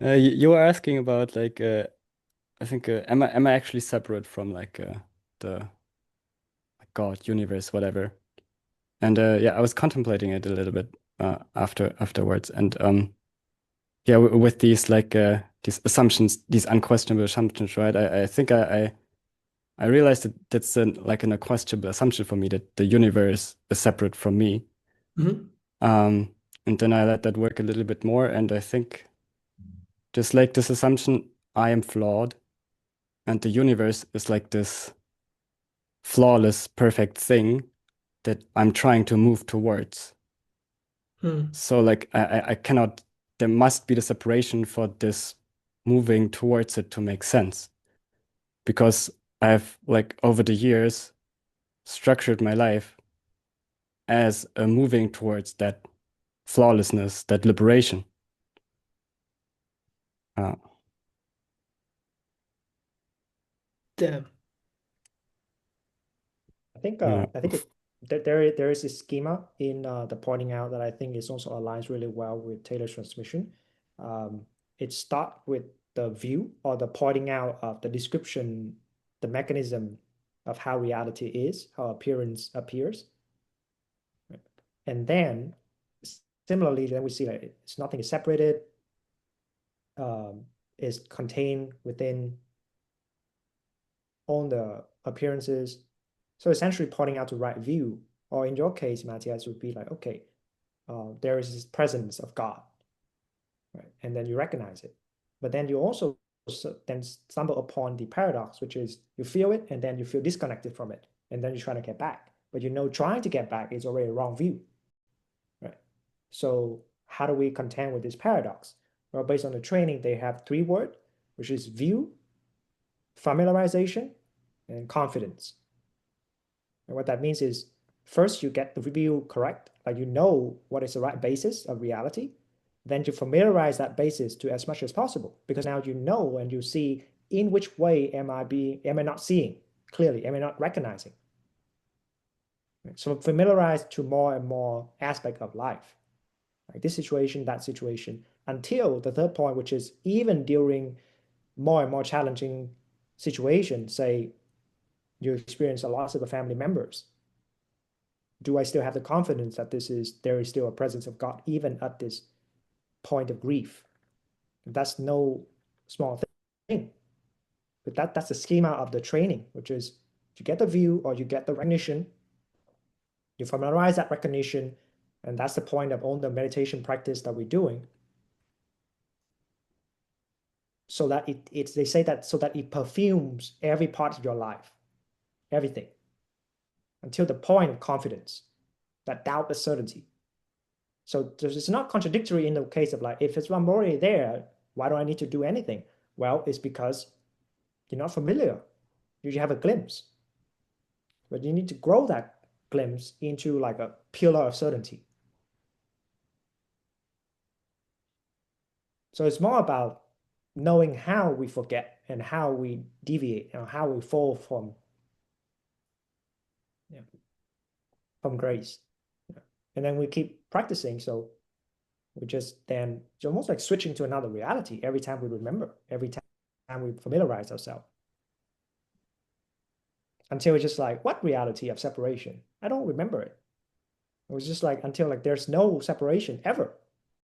You were asking about like I think am I actually separate from like the God, universe, whatever? And yeah, I was contemplating it a little bit afterwards, and yeah, with these assumptions, these unquestionable assumptions, right? I think I realized that that's like an unquestionable assumption for me that the universe is separate from me. Mhm. Um, and then I let that work a little bit more, and I think just like this assumption, I am flawed, and the universe is like this flawless, perfect thing that I'm trying to move towards. Hmm. So like I cannot, there must be the separation for this moving towards it to make sense. Because I've like over the years structured my life as a moving towards that flawlessness, that liberation. Uh, Damn. yeah. I think there is a schema in the pointing out that I think is also aligns really well with Taylor's transmission. Um, it starts with the view or the pointing out of the description, the mechanism of how reality is, how appearance appears, and then similarly, then we see that it's nothing is separated, um, is contained within all the appearances. So essentially pointing out the right view, or in your case, Matthias, would be like, okay, there is this presence of God, right? And then you recognize it. But then you also then stumble upon the paradox, which is you feel it and then you feel disconnected from it. And then you try to get back. But you know, trying to get back is already a wrong view, right? So how do we contend with this paradox? Well, based on the training, they have three words, which is view, familiarization, and confidence. And what that means is first you get the view correct, like you know what is the right basis of reality. Then you familiarize that basis to as much as possible because now you know and you see in which way am I not seeing clearly, am I not recognizing? So familiarize to more and more aspect of life, like this situation, that situation, until the third point, which is even during more and more challenging situations, say you experience a loss of a family members, do I still have the confidence that there is still a presence of God even at this point of grief? That's no small thing. But that's the schema of the training, which is you get the view or you get the recognition, you familiarize that recognition, and that's the point of all the meditation practice that we're doing. So that it's they say that so that it perfumes every part of your life, everything, until the point of confidence, that doubt, the certainty. So it's not contradictory in the case of like, if I'm already there, why do I need to do anything? Well, it's because you're not familiar. You have a glimpse, but you need to grow that glimpse into like a pillar of certainty. So it's more about knowing how we forget and how we deviate and how we fall from grace. And then we keep practicing. So we just then it's almost like switching to another reality every time we remember, every time we familiarize ourselves. Until it's just like, what reality of separation? I don't remember it. It was just like until like there's no separation ever.